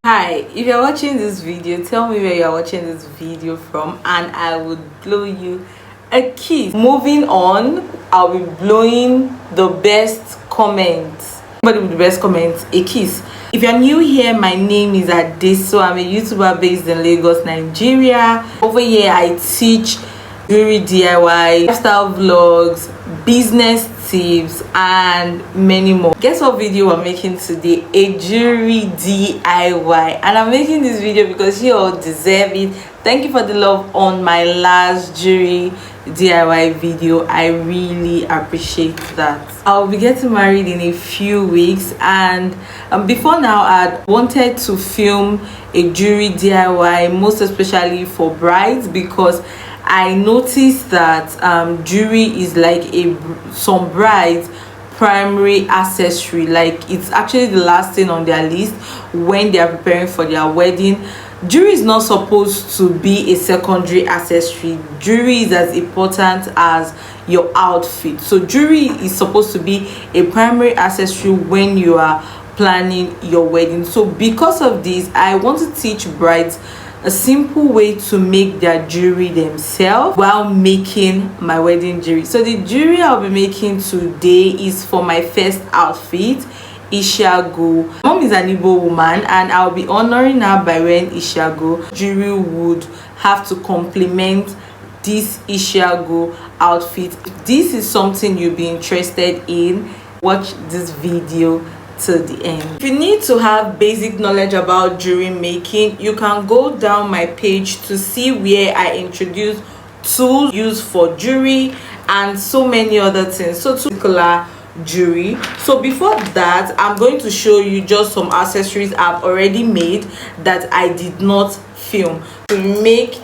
Hi, if you're watching this video, tell me where you're watching this video from and I would blow you a kiss. Moving on, I'll be blowing the best comments. Anybody with the best comments, a kiss. If you're new here, my name is Adeso. I'm a YouTuber based in Lagos, Nigeria. Over here, I teach jewelry DIY, lifestyle vlogs, business tips, and many more. Guess what video I'm making today? A jewelry DIY, and I'm making this video because you all deserve it. Thank you for the love on my last jewelry DIY video. I really appreciate that. I'll be getting married in a few weeks, and before now I wanted to film a jewelry DIY, most especially for brides, because I noticed that jewelry is like some brides primary accessory. Like, it's actually the last thing on their list when they are preparing for their wedding. Jewelry is not supposed to be a secondary accessory. Jewelry is as important as your outfit. So jewelry is supposed to be a primary accessory when you are planning your wedding. So because of this, I want to teach brides a simple way to make their jewelry themselves while making my wedding jewelry. So the jewelry I'll be making today is for my first outfit, Ishago. My mom is an Igbo woman and I'll be honoring her by wearing Ishago. Jewelry would have to complement this Ishago outfit. If this is something you'll be interested in, watch this video to the end. If you need to have basic knowledge about jewelry making, you can go down my page to see where I introduce tools used for jewelry and so many other things. So particular jewelry. So before that, I'm going to show you just some accessories I've already made that I did not film. To make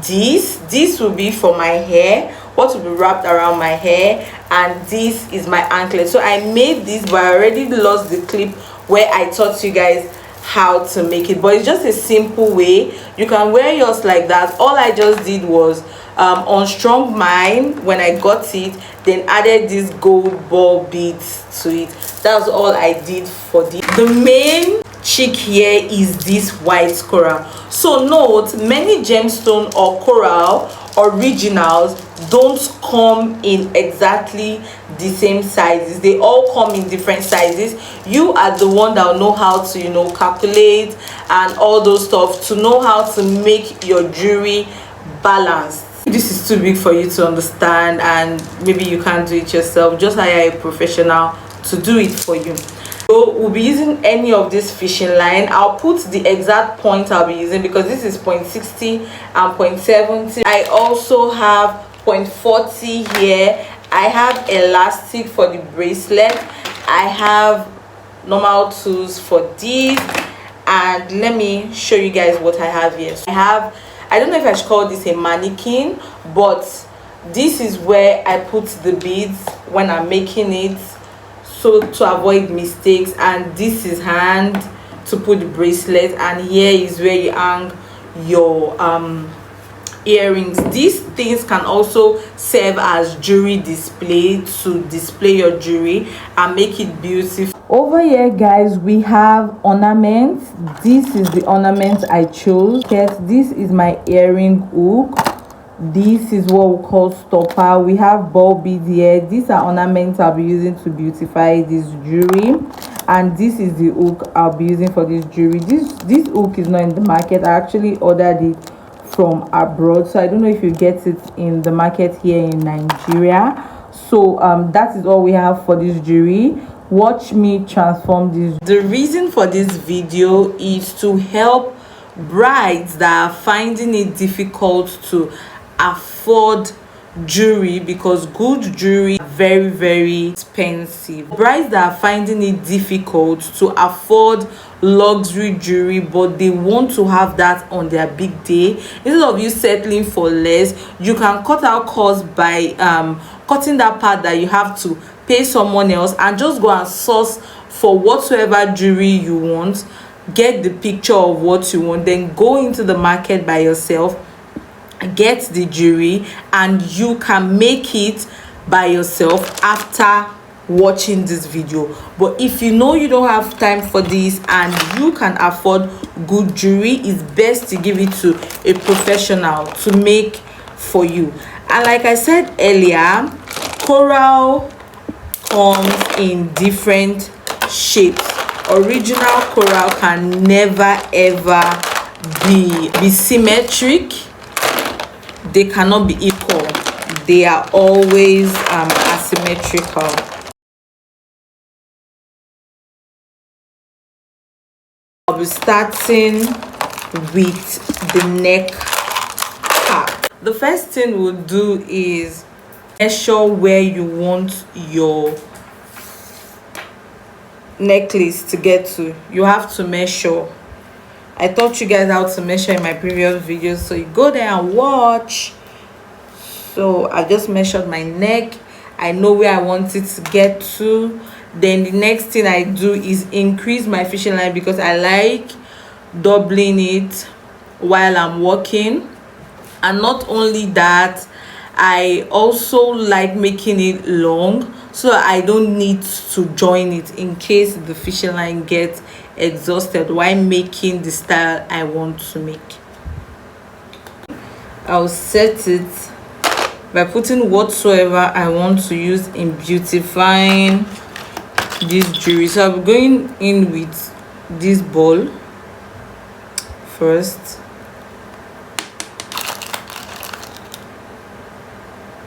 this will be for my hair, what will be wrapped around my hair, and this is my anklet. So I made this, but I already lost the clip where I taught you guys how to make it. But it's just a simple way. You can wear yours like that. All I just did was unstrung mine when I got it, then added these gold ball beads to it. That's all I did for this. The main chick here is this white coral. So note, many gemstone or coral originals don't come in exactly the same sizes. They all come in different sizes. You are the one that will know how to calculate and all those stuff to know how to make your jewelry balanced. This is too big for you to understand and maybe you can't do it yourself, just hire a professional to do it for you. So we'll be using any of this fishing line. I'll put the exact point I'll be using because this is 0.60 and 0.70. I also have 0.40 here. I have elastic for the bracelet. I have normal tools for this, and let me show you guys what I have here. So I don't know if I should call this a mannequin, but this is where I put the beads when I'm making it, so to avoid mistakes. And this is hand to put the bracelet, and here is where you hang your earrings. These things can also serve as jewelry display to display your jewelry and make it beautiful. Over here, guys, we have ornaments. This is the ornament I chose. Yes, this is my earring hook. This is what we call stopper. We have ball beads here. These are ornaments I'll be using to beautify this jewelry, and this is the hook I'll be using for this jewelry. This hook is not in the market. I actually ordered it from abroad, so I don't know if you get it in the market here in Nigeria. So that is all we have for this jewelry. Watch me transform this. The reason for this video is to help brides that are finding it difficult to afford jewelry, because good jewelry is very, very expensive. Brides that are finding it difficult to afford luxury jewelry but they want to have that on their big day, instead of you settling for less, you can cut out costs by cutting that part that you have to pay someone else and just go and source for whatsoever jewelry you want. Get the picture of what you want, then go into the market by yourself, get the jewelry, and you can make it by yourself after watching this video. But if you know you don't have time for this and you can afford good jewelry, it's best to give it to a professional to make for you. And like I said earlier, coral comes in different shapes. Original coral can never ever be symmetric. They cannot be equal. They are always asymmetrical. I'll be starting with the neck part. The first thing we'll do is measure where you want your necklace to get to. You have to measure. I taught you guys how to measure in my previous videos, so you go there and watch. So I just measured my neck. I know where I want it to get to. Then the next thing I do is increase my fishing line, because I like doubling it while I'm working. And not only that, I also like making it long, so I don't need to join it in case the fishing line gets exhausted while making the style I want to make. I'll set it by putting whatsoever I want to use in beautifying this jewelry. So I'm going in with this ball first,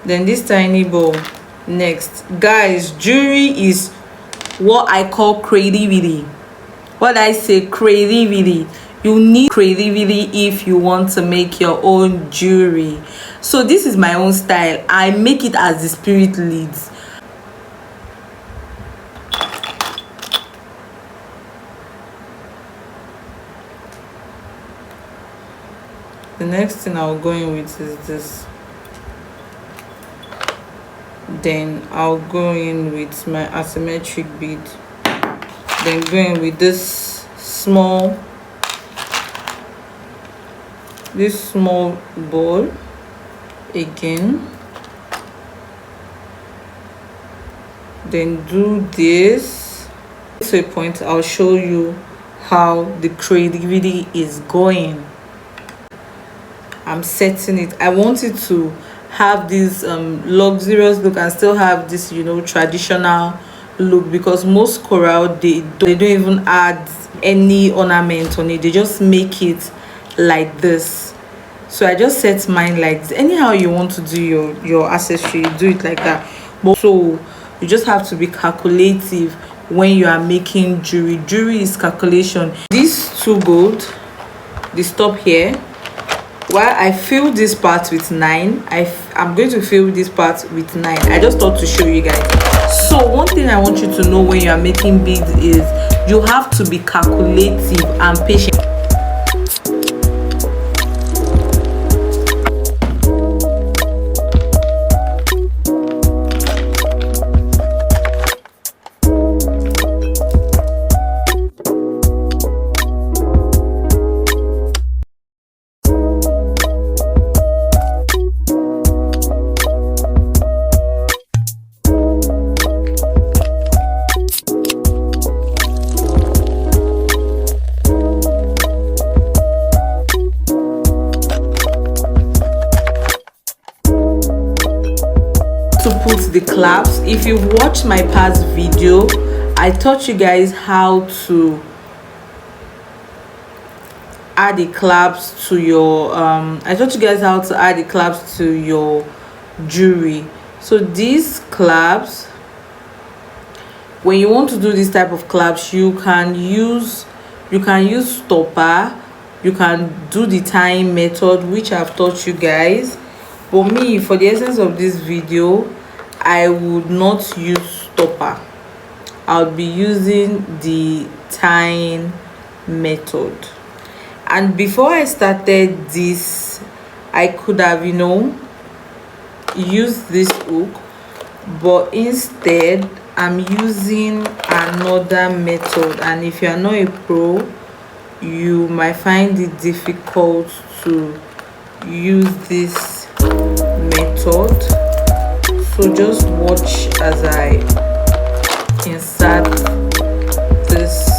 then this tiny ball next. Guys, jewelry is what I call creativity. What I say, creativity. You need creativity if you want to make your own jewelry. So this is my own style. I make it as the spirit leads. The next thing I'll go in with is this. Then I'll go in with my asymmetric bead. Then go in with this small ball again. Then do this to a point. I'll show you how the creativity is going. I'm setting it. I want it to have this luxurious look and still have this, you know, traditional look, because most coral, they don't even add any ornament on it. They just make it like this. So I just set mine like this. Anyhow you want to do your accessory, do it like that. But so you just have to be calculative when you are making jewelry. Jewelry is calculation. These two gold, they stop here. While I fill this part with 9, I'm going to fill this part with 9. I just thought to show you guys. So one thing I want you to know when you are making beads is you have to be calculative and patient. To put the clasps, if you watched my past video, I taught you guys how to add the clasps to your jewelry. So these clasps, when you want to do this type of clasps, you can use stopper, you can do the tying method, which I've taught you guys. But me, for the essence of this video, I would not use stopper. I'll be using the tying method. And before I started this, I could have, you know, used this hook, but instead I'm using another method. And if you are not a pro, you might find it difficult to use this method. So just watch as I insert this.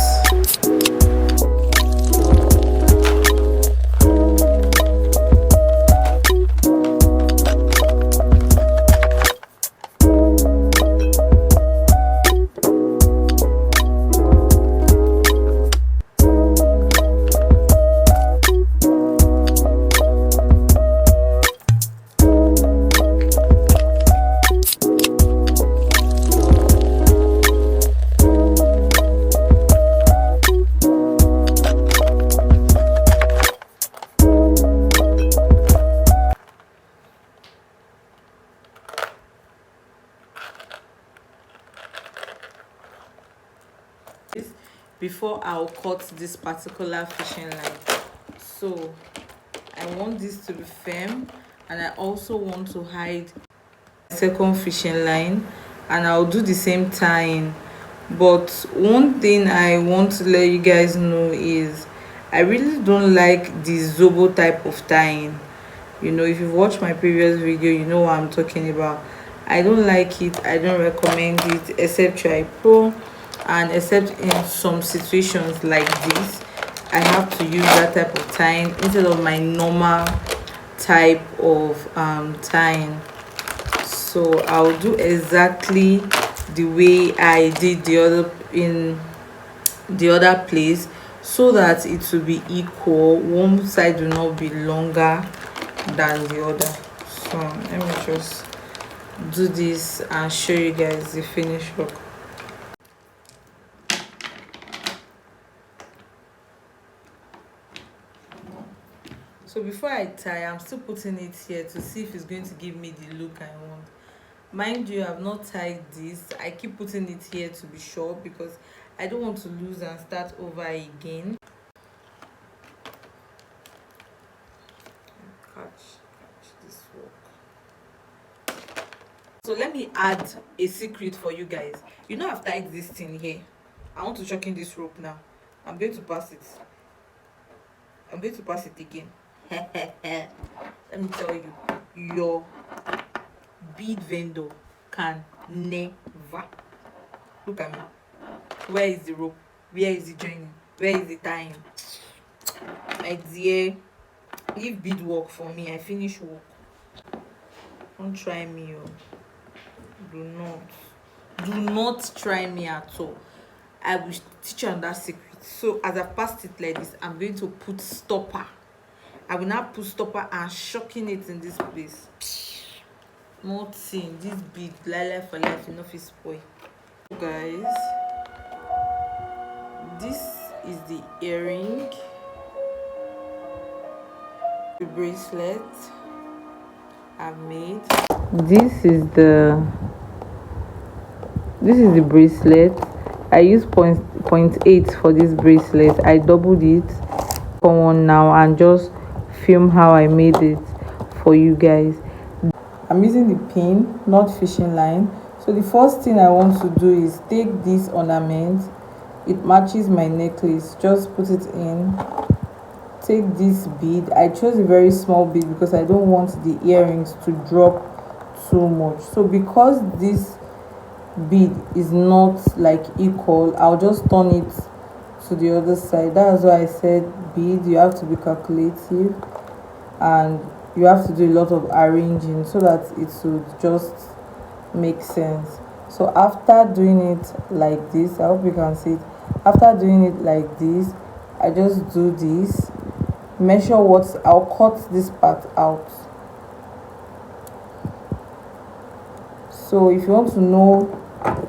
Before I'll cut this particular fishing line. So I want this to be firm, and I also want to hide second fishing line, and I'll do the same tying. But one thing I want to let you guys know is I really don't like the zobo type of tying. You know, if you've watched my previous video, you know what I'm talking about. I don't like it. I don't recommend it, except you're a pro, and except in some situations like this, I have to use that type of tying instead of my normal type of tying. So I'll do exactly the way I did in the other place, so that it will be equal. One side will not be longer than the other. So let me just do this and show you guys the finished look. So before I tie, I'm still putting it here to see if it's going to give me the look I want. Mind you, I've not tied this. I keep putting it here to be sure, because I don't want to lose and start over again. Catch this work. So let me add a secret for you guys. You know, I've tied this thing here. I want to chuck in this rope now. I'm going to pass it. I'm going to pass it again. Let me tell you, your bead vendor can never. Look at me. Where is the rope? Where is the joining? Where is the tying? My dear, leave bead work for me. I finish work. Don't try me. Do not try me at all. I will teach you that secret. So as I passed it like this, I'm going to put stopper. I will now put stopper and shocking it in this place. Nothing. This bead, life for life, enough is spoil. Guys, this is the earring, the bracelet I've made. This is the bracelet. I use 0.8 for this bracelet. I doubled it for one now and just film how I made it for you guys. I'm using the pin, not fishing line. So the first thing I want to do is take this ornament. It matches my necklace. Just put it in. Take this bead. I chose a very small bead because I don't want the earrings to drop too much. So because this bead is not like equal, I'll just turn it to the other side. That's why I said bead, you have to be calculative and you have to do a lot of arranging so that it should just make sense. So after doing it like this, I hope you can see it. After doing it like this, I just do this, measure what I'll cut this part out. So if you want to know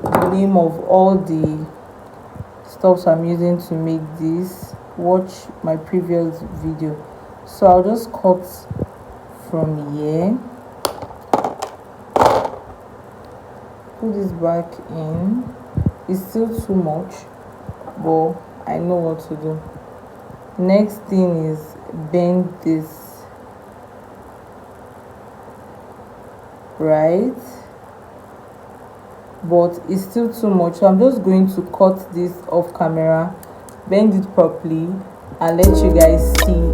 the name of all the stuffs I'm using to make this, watch my previous video. So I'll just cut from here, put this back in. It's still too much, but I know what to do. Next thing is bend this, right? But it's still too much, so I'm just going to cut this off camera, bend it properly, and let you guys see